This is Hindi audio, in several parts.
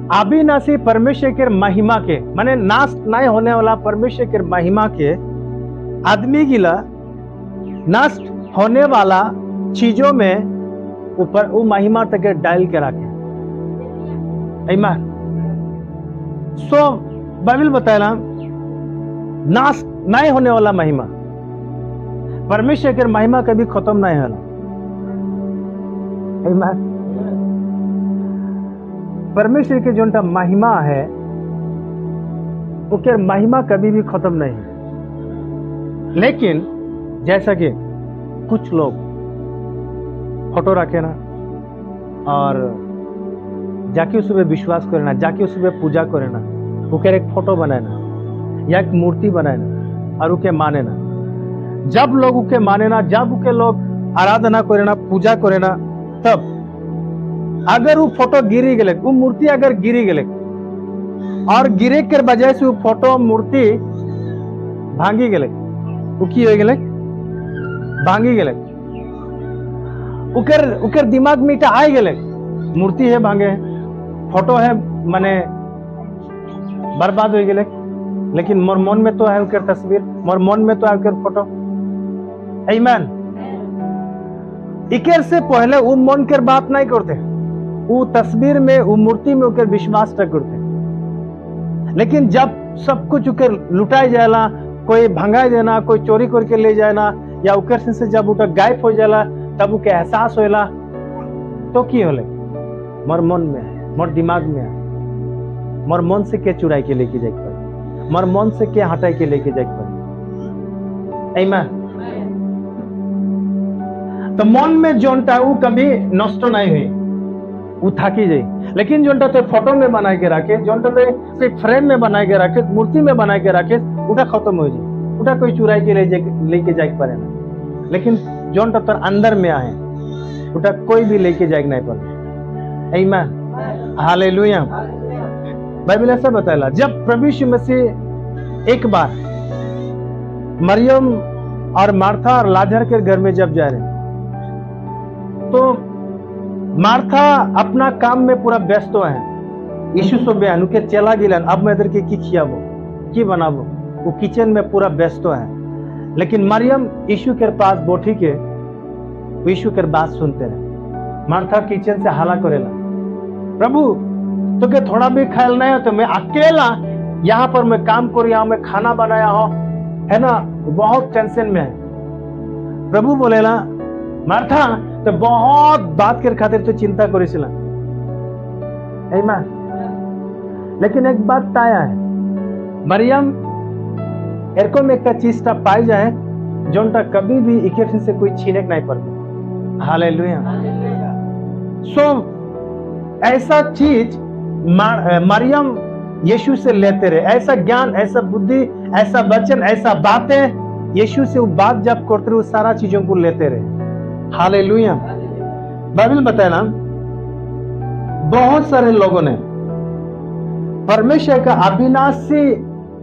अविनाशी परमेश्वर के महिमा के माने नाश नहीं होने वाला परमेश्वर के महिमा के आदमी गिला नष्ट होने वाला चीजों में ऊपर वो महिमा तक डाल के रखे। सो बाइबल बताया नाश नहीं होने वाला महिमा, परमेश्वर के महिमा कभी खत्म नहीं होला। परमेश्वर के जो महिमा है वो के महिमा कभी भी खत्म नहीं है। लेकिन जैसा कि कुछ लोग फोटो रखे ना और जाके उस पर विश्वास करे ना, जाके उस पर पूजा करे ना, वो कह एक फोटो बनाए ना या एक मूर्ति बनाए ना और उके माने ना। जब लोग उके माने ना, जब उके लोग आराधना करे ना, पूजा करे ना, तब अगर वो फोटो गिरी गए, वो मूर्ति अगर गिरी गए और गिरे के वजह से वो फोटो मूर्ति भांगी गए, वो की हो गए भांगी गए, उकर दिमाग में इटा आ गए मूर्ति है भांगे, फोटो है माने बर्बाद हो गए। लेकिन मोर मन में तो है उकर तस्वीर, मोर मन में तो है उकर फोटो। आमीन। इकर से पहले वो मन के बात नहीं करते, वो तस्वीर में वो मूर्ति में उकर विश्वास तक करते। लेकिन जब सब कुछ उकर लुटाई जाएला, कोई भंगाई देना, कोई चोरी करके ले जाना या उकर से जब उठा गायब हो जाला तब उके एहसास होला तो की होले मोर मन में है, मोर दिमाग में है, मोर मन से के चुराई के लेके जाए पड़े, मोर मन से के हटाई के लेके जाए पड़े। आमीन। तो मन में जोनटा वो कभी नष्ट नहीं हुई, वो थाकी जाए। लेकिन जोनटा तो फोटो में बना के रखे, जोनटा तो सिर्फ फ्रेम में बना के रखे, मूर्ति में बना के रखे, उठा खत्म हो जाए, उठा कोई चुराई के लेके जाए पड़े ना। लेकिन जोनटा तो अंदर में आए, उठा कोई भी लेके जाए नहीं पड़े। आमीन। हालेलुया। बाइबल ऐसा बताया जब प्रभु यीशु मसीह एक बार मरियम और मार्था और लाजर के घर में जब जा रहे तो मार्था अपना काम में पूरा व्यस्त है। यीशु सो बयान के चला गिलन, अब मैं इधर के की खियाबो की बनाबो, वो किचन में पूरा व्यस्त है। लेकिन मरियम यीशु के पास बैठी के यीशु के बात सुनते रहे। मार्था किचन से हाला करेला, प्रभु तो के थोड़ा भी ख्याल नहीं हो तो मैं अकेला यहाँ पर मैं काम कर रहा हूं, मैं खाना बनाया हो है ना, बहुत टेंशन में है। प्रभु बोलेला मार्था तो बहुत बात कर खातिर तो चिंता करेছিলা। आमीन। लेकिन एक बात ताया है, मरियम एरकम एक चीज पाई जाए जोनटा कभी भी इकेट से कोई छीने नहीं पड़ता। हालेलुया। सो ऐसा चीज मरियम यीशु से लेते रहे, ऐसा ज्ञान, ऐसा बुद्धि, ऐसा वचन, ऐसा बातें यीशु से वो बात जब करते रहे, सारा चीजों को लेते रहे। हालेलुया। बाइबल बताया ना बहुत सारे लोगों ने परमेश्वर का अविनाशी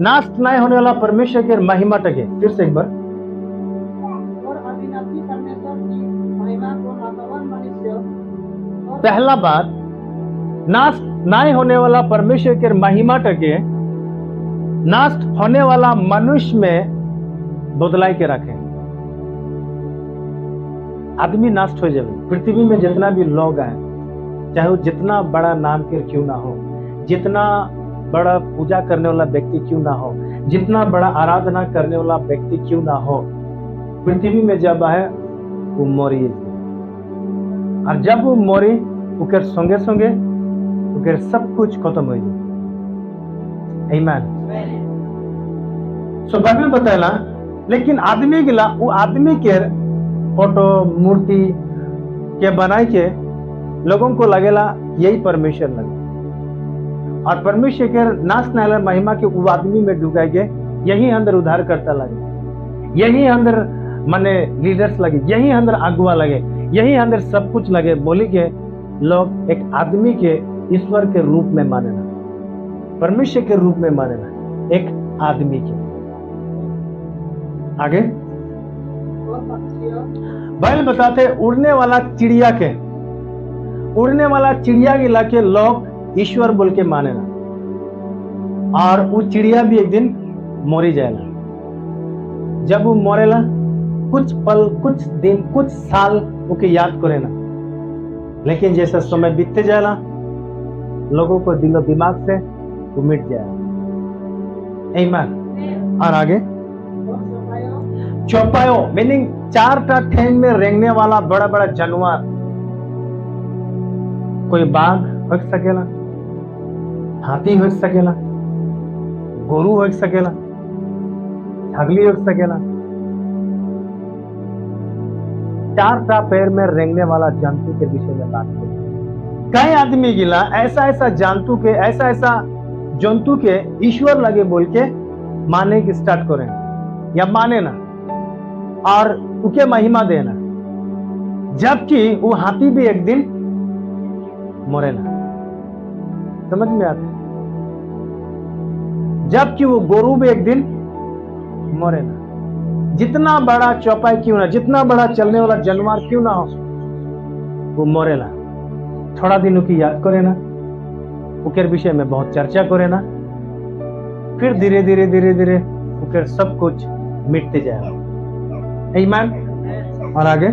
नाश नहीं होने वाला परमेश्वर के महिमा टके। फिर से एक बार, और अविनाशी परमेश्वर की महिमा को नाशवान मनुष्य, पहला बात नाश नहीं होने वाला परमेश्वर के महिमा टके नाश होने वाला मनुष्य में बदलाई के रखे। आदमी नष्ट हो जाए, पृथ्वी में जितना भी लोग हैं, चाहे वो जितना बड़ा नाम के क्यों ना हो, जितना बड़ा पूजा करने वाला व्यक्ति क्यों ना हो, जितना बड़ा आराधना करने वाला व्यक्ति क्यों ना हो, पृथ्वी में जब आए वो मोरी, और जब वो मोरी उकर संगे संगे उकर सब कुछ खत्म हो जाए। आमीन। सो बाइबल बताया लेकिन आदमी गिला वो आदमी के फोटो मूर्ति के बनाए के लोगों को लगेला यही परमेश्वर लगे, और परमेश्वर के नाश नाला महिमा के वो आदमी में डुबाएंगे, यही अंदर उद्धार करता लगे, यही अंदर माने लीडर्स लगे, यही अंदर अगुआ लगे, यही अंदर सब कुछ लगे। बोली के लोग एक आदमी के ईश्वर के रूप में मानेना, परमेश्वर के रूप में मानेना, एक आदमी के। आगे बाइबल बताते उड़ने वाला चिड़िया के, उड़ने वाला चिड़िया गिला के लोग ईश्वर बोल के माने ना, और वो चिड़िया भी एक दिन मोरी जाएगा। जब वो मरेला कुछ पल, कुछ दिन, कुछ साल ओके याद करे ना, लेकिन जैसा समय बीतते जाएगा लोगों को दिलो दिमाग से वो मिट जाएगा। आमीन। और आगे चौपायो मीनिंग 4टा ठेंग में रेंगने वाला बड़ा बड़ा जानवर। कोई बाघ हो सकेला, हाथी हो सकेला, गोरू हो सकेला, छगली हो सकेला। 4टा पैर में रेंगने वाला जंतु के विषय में बात करें। कई आदमी गिला ऐसा ऐसा जंतु के, ऐसा ऐसा जंतु के ईश्वर लगे बोल के माने की स्टार्ट करें या माने ना, और उके महिमा देना, जबकि वो हाथी भी एक दिन मरेला। समझ में आता है? जबकि वो गोरू भी एक दिन मरेला। जितना बड़ा चौपाई क्यों ना, जितना बड़ा चलने वाला जानवर क्यों ना हो, वो मरेला। थोड़ा दिन की याद करे ना, उकेर विषय में बहुत चर्चा करे ना, फिर धीरे धीरे धीरे धीरे उकेर सब कुछ मिटते जाएगा। ईमान। और आगे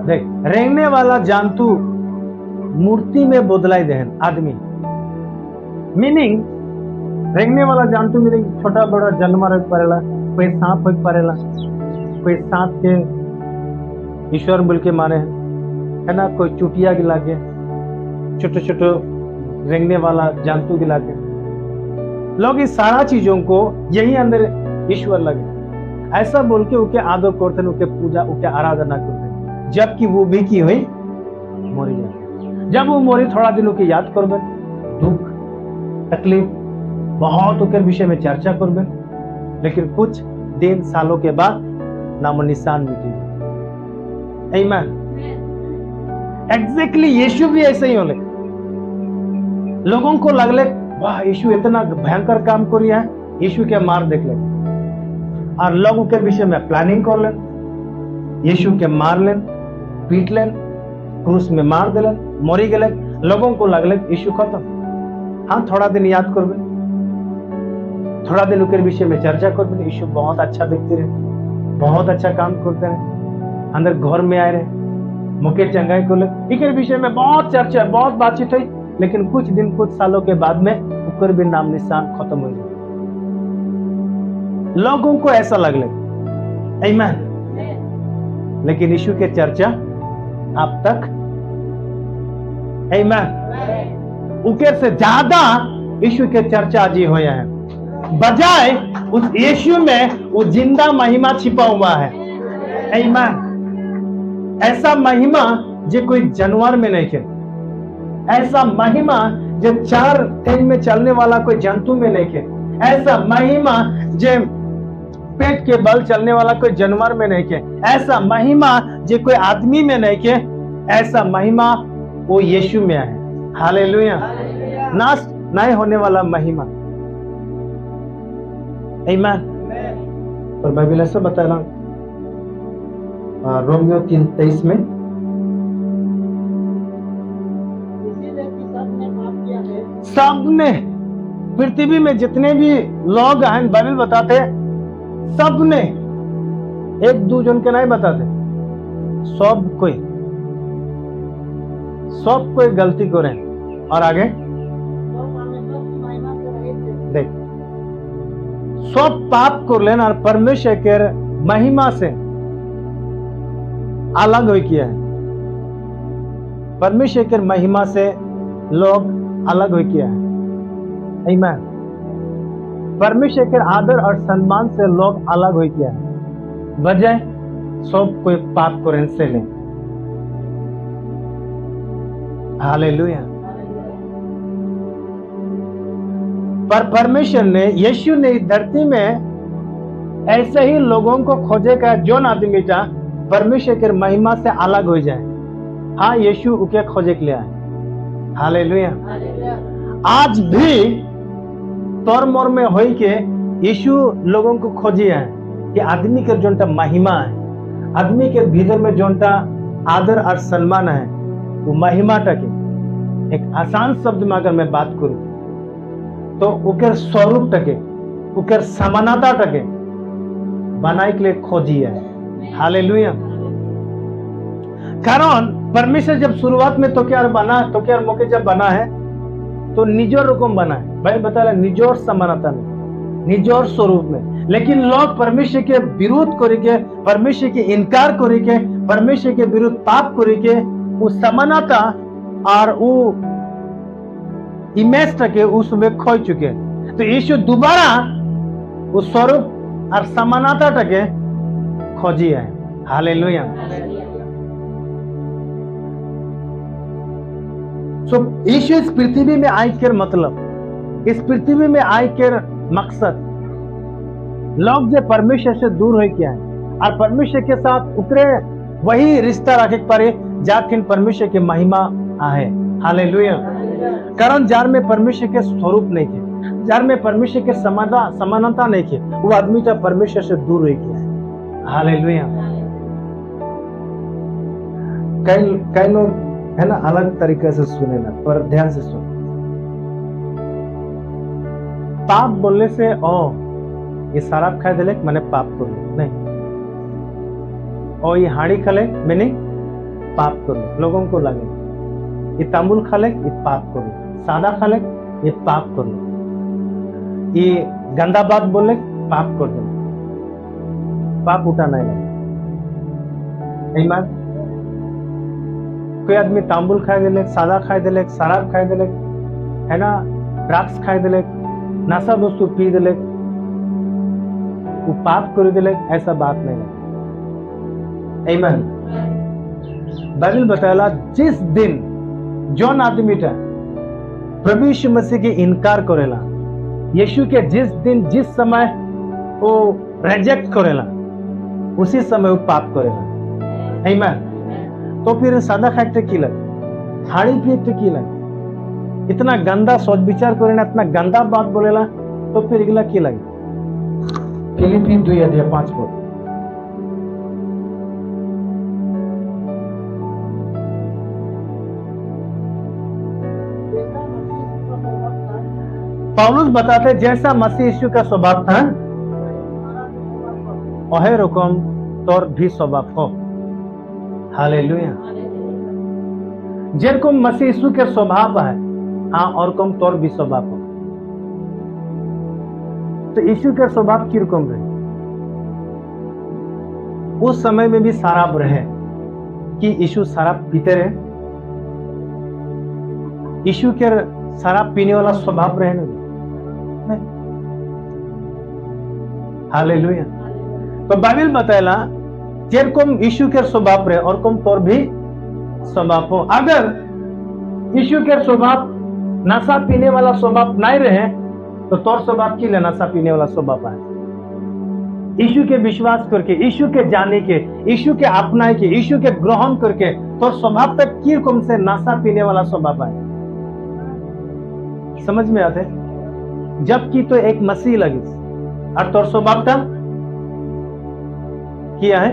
देख, रेंगने वाला जंतु मूर्ति में बदलाई देहन आदमी। मीनिंग रेंगने वाला जंतु मीनिंग छोटा बड़ा जानवर हो पड़ेला, कोई सांप हो पड़ेला, कोई सांप के ईश्वर बोल के माने है ना, कोई चुटिया गिला के, छोटे छोटे रेंगने वाला जंतु गिला के। लोग इस सारा चीजों को यही अंदर ईश्वर लगे ऐसा बोल के उके आदर करते, उके पूजा, उके आराधना करते, जबकि वो भी की हुई मोरी जाए। जब वो मोरी थोड़ा दिन के याद करबे, दुख तकलीफ बहुत उके विषय में चर्चा करबे, लेकिन कुछ दिन सालों के बाद नामो निशान मिटे। आमीन। एग्जैक्टली यीशु भी ऐसे ही होले। लोगों को लगले वाह यीशु इतना भयंकर काम कर रहा है, यीशु के मार देख ले, और लोगों के विषय में प्लानिंग कर लें, यीशु के मार लें, पीट लें, क्रूस में मार देलें, मरी गए। लोगों को लगले यीशु खत्म। हाँ, थोड़ा दिन याद करबे, थोड़ा दिन उनके विषय में चर्चा करबे, यीशु बहुत अच्छा देखते रहे, बहुत अच्छा काम करते रहे, अंदर घर में आए रहे, मुके चंगाई कर ले, इनके विषय में बहुत चर्चा, बहुत बातचीत हुई, लेकिन कुछ दिन, कुछ सालों के बाद में ऊपर भी नाम निशान खत्म हो गए। लोगों को ऐसा लगले। आमीन। लेकिन यीशु के चर्चा अब तक, आमीन, उके से ज्यादा यीशु के चर्चा आज हुए हैं। बजाय उस यीशु में वो जिंदा महिमा छिपा हुआ है। आमीन। ऐसा महिमा जो कोई जानवर में नहीं है, ऐसा महिमा जो 4 ठेंग में चलने वाला कोई जंतु में नहीं है, ऐसा महिमा जो पेट के बल चलने वाला कोई जानवर में नहीं है, ऐसा महिमा जो कोई आदमी में नहीं है, ऐसा महिमा वो यीशु में है। हालेलुया। नाश नहीं होने वाला महिमा। आमीन। और बाइबल ऐसा बता रहा, रोमियो 3:23 में सबने, पृथ्वी में जितने भी लोग हैं, बाइबल बताते सबने, एक दो जन के नहीं बताते, सब कोई गलती करें। और आगे देख, सब पाप कर लेना और परमेश्वर के महिमा से अलग हो किया है। परमेश्वर के महिमा से लोग अलग हो किया है। आमीन। परमेश्वर के आदर और सम्मान से लोग अलग हो किया है, बजाय सब कोई पाप करें से ले। हालेलुया। पर परमेश्वर ने, यीशु ने धरती में ऐसे ही लोगों को खोजे का जो आदमी चाह परमेश्वर के महिमा से अलग हो जाए। हाँ, यीशु उके खोजे के लिए आए। हालेलुया। आज भी तोर मोर में हो के यीशु लोगों को खोजी है कि आदमी के जोनटा महिमा है, आदमी के भीतर में जोनटा आदर और सम्मान है, वो महिमा टके। एक आसान शब्द में अगर मैं बात करूं तो उकर स्वरूप टके, उकर समानता टके बनाए के लिए खोजी है। हालेलुया। कारण परमेश्वर जब शुरुआत में तो क्या बना, तो क्या मौके जब बना है तो निजोर रकम बना है। भाई बता रहा निजोर समानता में, निजोर स्वरूप में। लेकिन लोग परमेश्वर के विरोध करके, परमेश्वर के इनकार करके, परमेश्वर के विरुद्ध पाप करके वो समानता और वो इमेज टके उसमें खो चुके। तो यीशु दोबारा वो स्वरूप और समानता टके खोजी है। हालेलुया। यीशु इस पृथ्वी में आए के मतलब, इस पृथ्वी में आए के मकसद लोग जो परमेश्वर से दूर हो क्या है और परमेश्वर के साथ उतरे वही रिश्ता रखे पारे जाथिन परमेश्वर के महिमा आहे। हालेलुया। कारण जार में परमेश्वर के स्वरूप नहीं थे, जार में परमेश्वर के समानता नहीं थे, वो आदमी जब परमेश्वर से दूर हो गया है। हालेलुया। कई लोग है ना अलग तरीके से सुने ना, पर ध्यान से सुन। पाप बोलने से ओ ये शराब खाए दिले मैंने पाप कर ली, नहीं। और ये हाड़ी खले मैंने पाप कर ली। लोगों को लगे ये तांबुल खा ले ये पाप कर ली, सादा खा ले ये पाप कर ली, ये गंदा बात बोले पाप कर दो। पाप उठा नहीं लगे। ईमान कोई आदमी तांबुल खाए दिले, सादा खाए दिले, शराब खाए दिले, है ना, ड्रग्स खाए दिले, नशा वस्तु पी दिले, वो पाप कर दिले, ऐसा बात नहीं है। आमीन। बाइबल बताया जिस दिन जौन आदमी था प्रभु यीशु मसीह के इनकार करेला, यीशु के जिस दिन जिस समय वो रिजेक्ट करेला उसी समय वो पाप करेला। आमीन। तो फिर सादा खाते की लगे, हाड़ी पीते की लगे, इतना गंदा सोच विचार करेना, इतना गंदा बात बोलेला, तो फिर इगला की लगे। फिलिपिन 2:5 बोल। पौलुस बताते जैसा मसीह यीशु का स्वभाव था वही रकम तोर भी स्वभाव हो। हालेलुया। जेरकम मसीह यीशु के स्वभाव है, हाँ, और कम तोर भी स्वभाव हो। तो यीशु के स्वभाव की रकम रहे, उस समय में भी शराब रहे कि यीशु शराब पीते रहे, यीशु के शराब पीने वाला स्वभाव रहे नहीं। हालेलुया। तो बाइबल बताएला जेरकम यीशु के स्वभाव रहे और कम तोर भी स्वभाव हो। अगर यीशु के स्वभाव नशा पीने वाला स्वभाव नहीं रहे तो तोर स्वभाव की ले नशा पीने वाला स्वभाव है। यीशु के विश्वास करके, यीशु के जाने के, यीशु के अपनाए के, यीशु के ग्रहण करके तोर स्वभाव तक की रकम से नशा पीने वाला स्वभाव है। समझ में आते? जबकि तो एक मसीह लगी और तोर स्वभाव था किया है।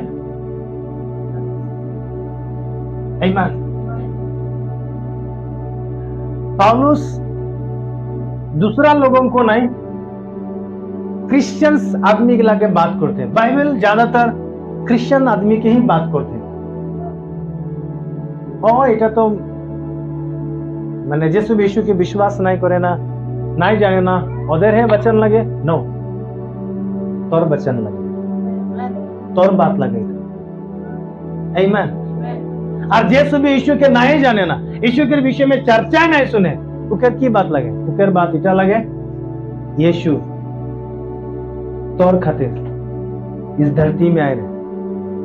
आमीन। पौलुस दूसरा लोगों को नहीं, क्रिश्चियंस आदमी के लाके बात करते हैं। बाइबल ज्यादातर क्रिश्चियन आदमी की ही बात करते हैं। और এটা तो मैंने जैसे यीशु के विश्वास नहीं करे ना, नहीं जाने ना, उधर है वचन लगे, नो तोर वचन लगे, तोर बात लगे। आमीन। और जैसे भी यीशु के नहीं जाने ना, यीशु के विषय में चर्चा नहीं सुने, उकर की बात लगे, उकर बात इटा लगे, यीशु तोर खातिर इस धरती में आए रहे।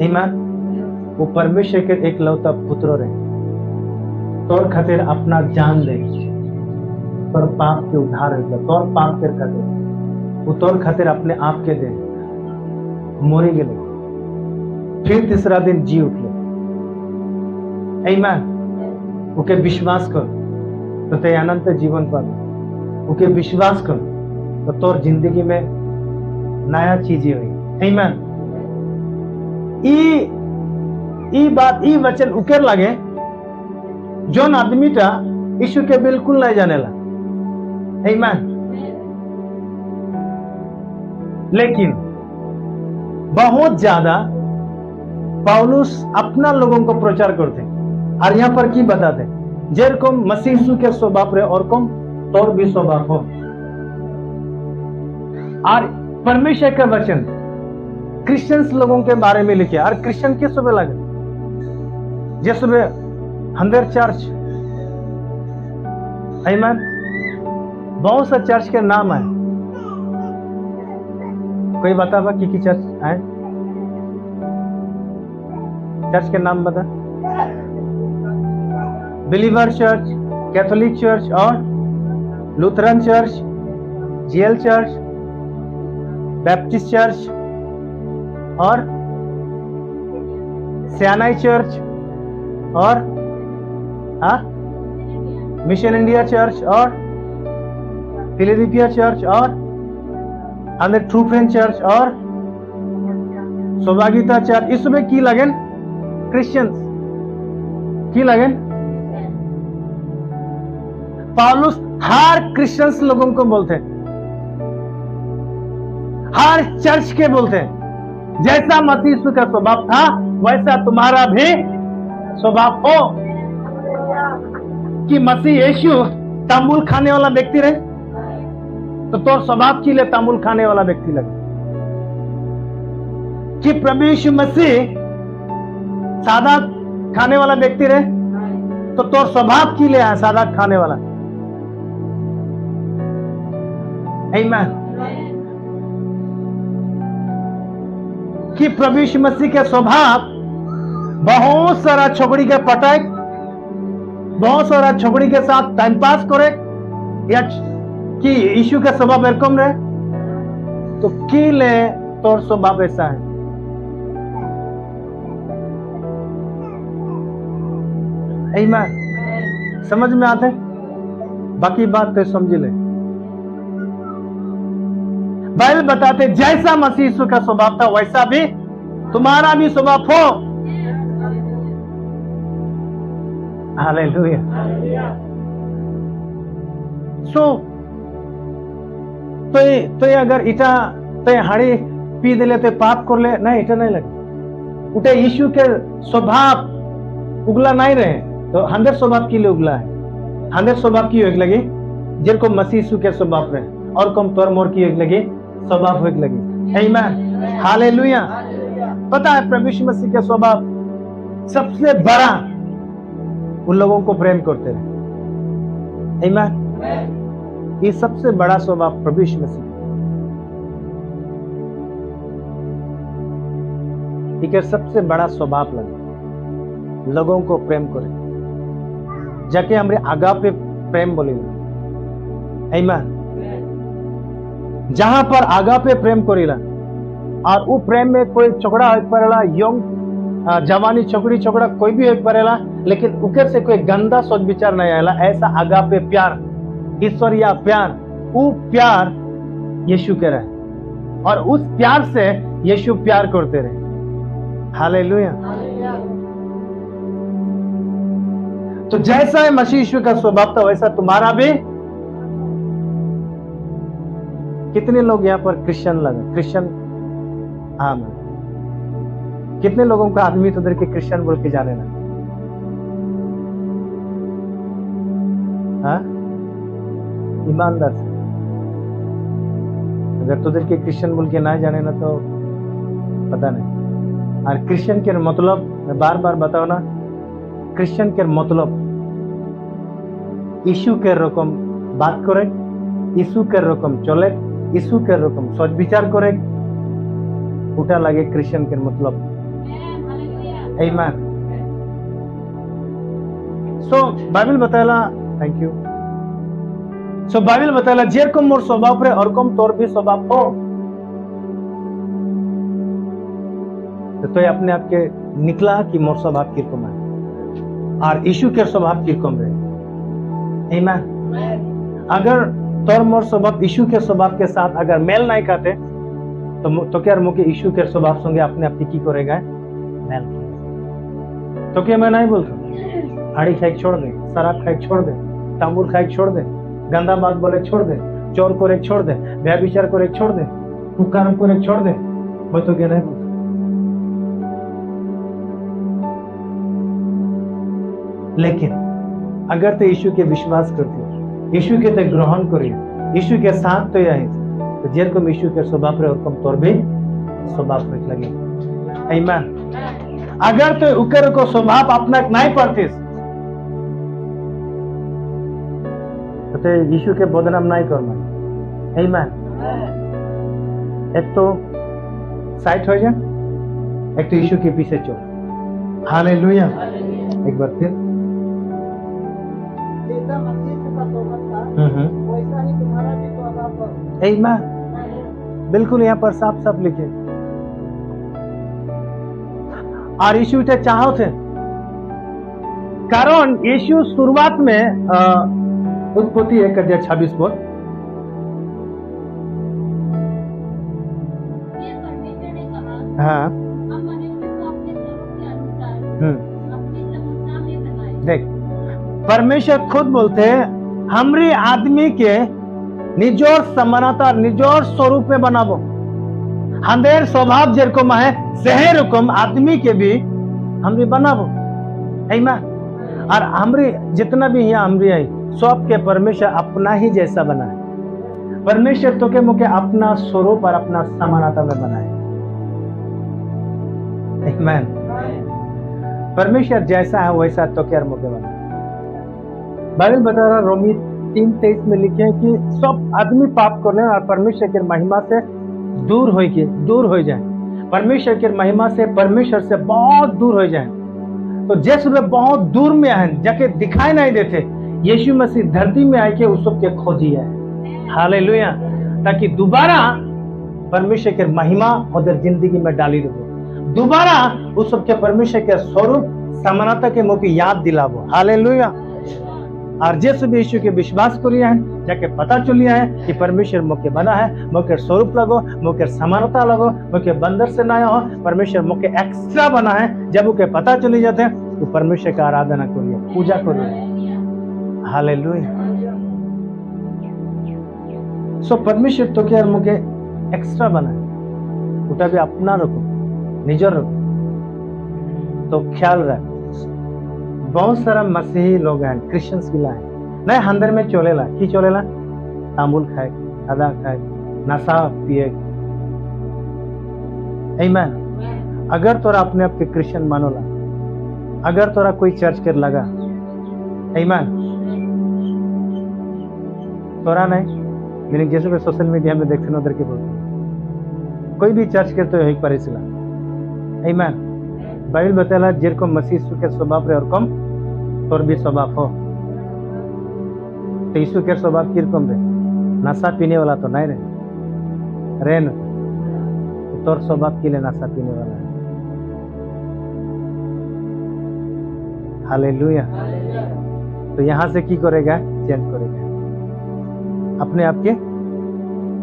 आमीन। वो परमेश्वर के एकलौता पुत्र रहे, तोर खातिर अपना जान दे, तोर पाप के उद्धार है, तोर पाप के खातिर वो तोर खातिर अपने आप के दे मोरी गए, फिर तीसरा दिन जी उठले। आमीन। उके विश्वास कर तो ते अनंत जीवन पावे, उके विश्वास कर तो तोर जिंदगी में नया चीजें हुई। आमीन। ई बात ई वचन उकेर लगे जोन आदमीटा यीशु के बिल्कुल नहीं जानेला। आमीन। लेकिन बहुत ज्यादा पौलुस अपना लोगों को प्रचार करते और यहाँ पर की बताते जेरकम मसीह यीशु के स्वभाव रे और कम तोर भी स्वभाव हो। और परमेश्वर का वचन क्रिश्चियंस लोगों के बारे में लिखे और क्रिश्चियन के सुबह लगे जैसे हंदर चर्च। आमीन। बहुत सा चर्च के नाम है, कोई बतावा की चर्च है? चर्च के नाम बता। बिलीवर चर्च, कैथोलिक चर्च और Lutheran church, GL church, Baptist church और सियानाई चर्च और मिशन इंडिया चर्च और फिलाडेल्फिया चर्च और अंदर ट्रू फ्रेंड चर्च और सौभाग्यता चर्च। इसमें की लगन क्रिश्चियंस की लगन। पौलुस हर क्रिश्चियंस लोगों को बोलते हैं, हर चर्च के बोलते हैं जैसा मसीह यीशु का स्वभाव था वैसा तुम्हारा भी स्वभाव हो। कि मसीह यीशु तांबुल खाने वाला व्यक्ति रहे तो तोर स्वभाव के लिए तांबुल खाने वाला व्यक्ति लगे। कि प्रभु यीशु मसीह सादा खाने वाला व्यक्ति रहे तो तोर स्वभाव के लिए है सादा खाने वाला। आमीन। कि प्रभु यीशु मसीह के स्वभाव बहुत सारा छोकरी के पटाए, बहुत सारा छोकरी के साथ टाइम पास करे, या कि यीशु का स्वभाव एरकम रहे तो की ले तोर स्वभाव ऐसा है। आमीन। समझ में आते? बाकी बात तो समझ ले। बाइबल बताते जैसा मसीह यीशु का स्वभाव था वैसा भी तुम्हारा भी स्वभाव हो। हालेलुया। सो तो अगर इटा तो हाड़ी पी दिले तो पाप कर ले नहीं, इटा नहीं लगे उठे यीशु के स्वभाव उगला नहीं रहे तो हंदर स्वभाव के लिए उगला है। हंदर स्वभाव की एक लगी जिनको मसीह यीशु के स्वभाव रहे और कम तौर मोर की एक लगी स्वभाव एक लगी। आमीन। हालेलुया। पता है प्रभु यीशु मसीह के स्वभाव सबसे बड़ा उन लोगों को प्रेम करते रहे। आमीन। ये सबसे बड़ा स्वभाव प्रभु यीशु मसीह ठीक है। सबसे बड़ा स्वभाव लगे लोगों को प्रेम करे जाके हमरे आगा पे प्रेम बोले। आमीन। जहां पर आगा पे प्रेम करेला और वो प्रेम में कोई छोकरा हो पड़ेला, यंग जवानी छोकरी छोकरा कोई भी हो पड़ेला, लेकिन उकर से कोई गंदा सोच विचार नहीं आएला। ऐसा आगा पे प्यार, ईश्वर या प्यार, वो प्यार यीशु के रहे और उस प्यार से यीशु प्यार करते रहे। हालेलुया। तो जैसा है मसीह यीशु का स्वभाव था वैसा तुम्हारा भी। कितने लोग यहाँ पर क्रिश्चियन लगे? क्रिश्चियन आमीन। कितने लोगों का आदमी तो उधर के क्रिश्चियन बोल के जाने लगे? हाँ, ईमानदार से अगर तुझे के क्रिश्चियन बोल के ना जाने ना तो पता नहीं। और क्रिश्चियन के मतलब मैं बार बार बताओ ना, क्रिश्चियन के मतलब यीशु के रकम बात करे, यीशु के रकम चले, यीशु के रकम सोच विचार करे, उठा लगे क्रिश्चियन के मतलब। आमीन। सो बाइबल बताला, थैंक यू। सो बाइबल बताला जेरकम मोर स्वभाव रे और कम तोर भी स्वभाव हो। तो अपने आप के निकला कि मोर स्वभाव किरकम है और यीशु के स्वभाव किरकम रहे। आमीन। अगर तोर मोर स्वभाव यीशु के स्वभाव के साथ अगर मेल नहीं खाते तो क्या मुके यीशु के स्वभाव संगे अपने आप की करेगा? मेल। तो क्या मैं नहीं बोलता हाड़ी खाई छोड़ दे, शराब खाई छोड़ दे, तंबूर खाई छोड़ दे, गंदा बात बोले छोड़ दे, चोर को एक छोड़ दे, व्यभिचार को एक छोड़ दे, कुकर्म को एक छोड़ दे, मैं तो क्या नहीं बोलता। लेकिन अगर तो यीशु के विश्वास करते हो, यीशु के ते ग्रहण करिए, यीशु के साथ तो यही तो जेरकम यीशु के स्वभाव रे और कम तौर भी स्वभाव में लगे। आमीन। अगर तो उकर को स्वभाव अपना नहीं पड़तीस तो यीशु के बदनाम नहीं करना। आमीन। एक तो साइट हो जाए, एक तो यीशु के पीछे चल। हालेलुया। एक बार फिर जैसा मसीह का तौबा था वैसा ही तुम्हारा भी तौबा करो। आमीन। बिल्कुल यहाँ पर साफ साफ लिखे। और यीशु थे चाहो थे कारण यीशु शुरुआत में उत्पत्ति 1:26 पर परमेश्वर ने कहा, हाँ हम मनुष्य को अपने स्वरूप के अनुसार अपनी समानता में बनाए। देख परमेश्वर खुद बोलते हैं हमरी आदमी के निजोर समानता निजोर स्वरूप में बनाबो। हमेर स्वभाव जेरकम है सहे रकम आदमी के भी हमरी बनाबो। आमीन। और हमरी जितना भी यहाँ हमरी आई सब के परमेश्वर अपना ही जैसा बनाए। परमेश्वर तो के मुके अपना स्वरूप और अपना समानता में बनाए। आमीन। परमेश्वर जैसा है वैसा तो क्या मुके बनाए। बाइबल बता रहा रोमी 3:23 में लिखे हैं कि सब आदमी पाप कर ले और परमेश्वर की महिमा से दूर हो जाए। परमेश्वर की महिमा से परमेश्वर से बहुत दूर हो जाए। तो जैसे वे बहुत दूर में आए जाके दिखाई नहीं देते, यीशु मसीह धरती में आके उस सब के खोजी है। हालेलुया। ताकि दोबारा परमेश्वर की महिमा उधर जिंदगी में डाली रहो, दोबारा उस सब के परमेश्वर के स्वरूप समानता के मुझे याद दिलावो। हालेलुया। और जैसे भी यीशु के विश्वास करिए हैं जाके पता चलिए है कि परमेश्वर मुख्य बना है, मुख्य स्वरूप लगो, मुख्य समानता लगो, मुख्य बंदर से नया हो, परमेश्वर मुख्य एक्स्ट्रा बना है। जब मुख्य पता चली जाते हैं तो परमेश्वर का आराधना करिए, पूजा करिए। हालेलुया। सो परमेश्वर तो क्या मुख्य एक्स्ट्रा बना है, उठा भी अपना रखो, निजर रखो। तो ख्याल रख बहुत सारा मसीही लोग हैं, क्रिश्चियंस भी लाए नहीं अंदर में चलेला की चलेला तांबुल खाए, अदा खाए, नशा पिए। आमीन। अगर तोरा अपने आप के क्रिश्चियन मानोला, अगर तोरा कोई चर्च कर लगा, आमीन, तोरा नहीं मीनिंग जैसे मैं सोशल मीडिया में देखते उधर के बोलते कोई भी चर्च कर तो यही परिसला। आमीन। बाइबल बताला जेरकम मसीह के स्वभाव रे और कम तोर भी स्वभाव हो। तो यीशु के स्वभाव किरकम रे नशा पीने वाला तो नहीं रे न तो तोर स्वभाव के लिए नशा पीने वाला है। हालेलुया। तो यहाँ से की करेगा, चेंज करेगा, अपने आप के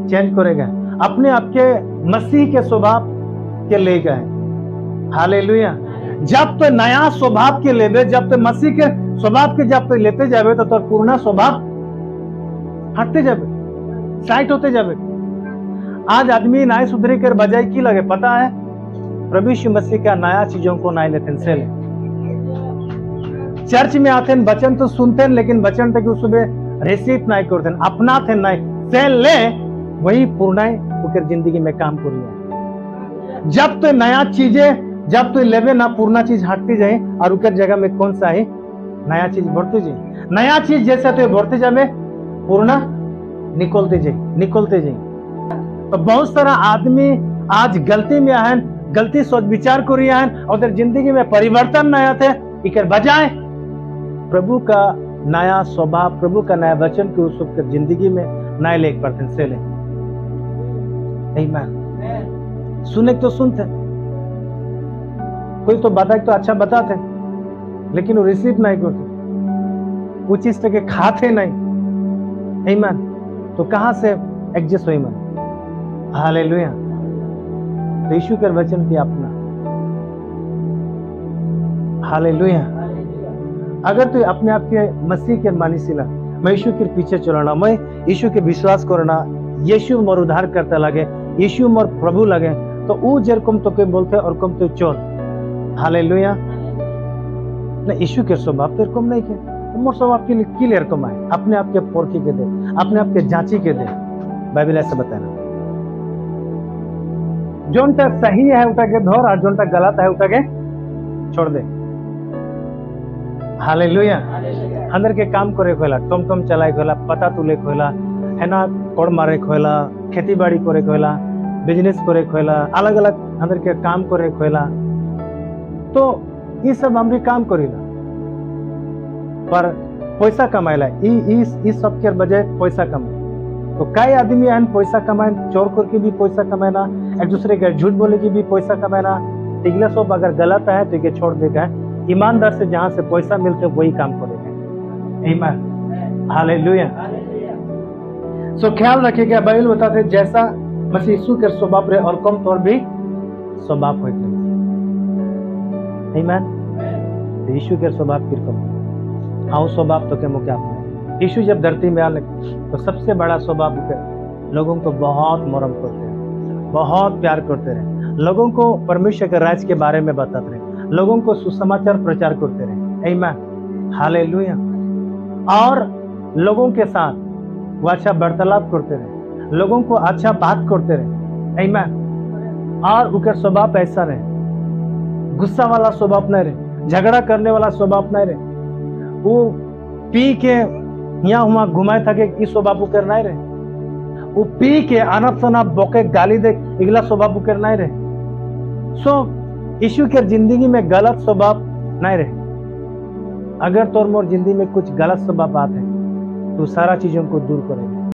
चेंज करेगा, अपने आप के मसीह के स्वभाव के ले गए। हालेलुया। जब तो नया स्वभाव के लेवे, जब तो मसीह के स्वभाव के जब तो लेते जावे तो तोर पुराना स्वभाव हटते जावे, साइट होते जावे। आज आदमी नए सुधरे कर बजाय की लगे पता है, प्रभु यीशु मसीह का नया चीजों को नहीं लेते से ले। चर्च में आते हैं, वचन तो सुनते हैं लेकिन वचन तक उसमें रिसीव नहीं करते, अपना थे नहीं से ले वही पूर्ण जिंदगी में काम कर लिया। जब तो नया चीजें जब तो लेवे ना पुराना चीज हटती जाए और उनके जगह में कौन सा है नया चीज बढ़ते जाए। नया चीज जैसे तो बढ़ते जाए पुराना निकलते जाए। तो बहुत सारा आदमी आज गलती में आए, गलती सोच विचार कर रही है और जिंदगी में परिवर्तन नहीं आते, इकर बजाय प्रभु का नया स्वभाव, प्रभु का नया वचन के उस जिंदगी में नए ले पड़ते से ले। आमीन। सुने तो सुनते, कोई तो बताए तो अच्छा बताते लेकिन वो रिसीव नहीं करते, वो चीज के खाते नहीं। आमीन। तो कहां से एडजस्ट हुई मन। हालेलुया। तो यीशु के वचन की अपना हालेलुया। अगर तू अपने आप के मसीह के मानिसिला, मैं यीशु के पीछे चलना, मैं यीशु के विश्वास करना, यीशु मोर उद्धार करते लगे, यीशु मोर प्रभु लगे, तो वो जेरकम तो के बोलते और कम तो चल। हालेलुया। ना यीशु के स्वभाव तेरे कम नहीं के, मोर स्वभाव के लिए क्लियर कम है। अपने आप के पोरखी के दे, अपने आप के जांची के दे। बाइबल ऐसे बताना, जोनटा सही है उठा के धर और जोनटा गलत है उठा के छोड़ दे। हालेलुया। अंदर के काम करे खोला, टम चलाए खोला, पता तुले खोला, है ना, कोड़ मारे खोला, खेती बाड़ी करे खोला, बिजनेस करे खोला, अलग अलग अंदर के काम करे खोला, तो ये सब हम काम करीला, पर पैसा कमाएला ई सब के बजाय पैसा कमाए। तो कई आदमी है पैसा कमाए, चोर करके भी पैसा कमाना, एक दूसरे के झूठ बोले की भी पैसा कमाना। तिगला सब अगर गलत है तो ये छोड़ देगा, ईमानदार से जहां से पैसा मिलते वही काम करेगा। ईमान। हालेलुया। सो ख्याल रखिएगा, बाइबल बताते जैसा मसीह यीशु के स्वभाव रहे और कम तौर भी स्वभाव होते। ईमान। यीशु के स्वभाव किरकम आओ स्वभाव तो के मुख्य आपने यीशु जब धरती में आने तो सबसे बड़ा स्वभाव लोगों को बहुत मरम करते रहे, बहुत प्यार करते रहे, लोगों को परमेश्वर के राज के बारे में बताते रहे, लोगों को सुसमाचार प्रचार करते रहे। आमीन। हालेलुया। और लोगों के साथ वो अच्छा वार्तालाप करते रहे, लोगों को अच्छा बात करते रहे। आमीन। और उनका स्वभाव ऐसा रहे, गुस्सा वाला स्वभाव नहीं रहे, झगड़ा करने वाला स्वभाव नहीं रहे, वो पी के यहाँ वहाँ घुमाए था कि स्वभाव करना ही रहे, वो पी के अनब सनाब बोके गाली दे इगला स्वभाव करना ही रहे। सो यीशु के जिंदगी में गलत स्वभाव नहीं रहे। अगर तोर मोर जिंदगी में कुछ गलत स्वभाव आते तो सारा चीजों को दूर करेगा।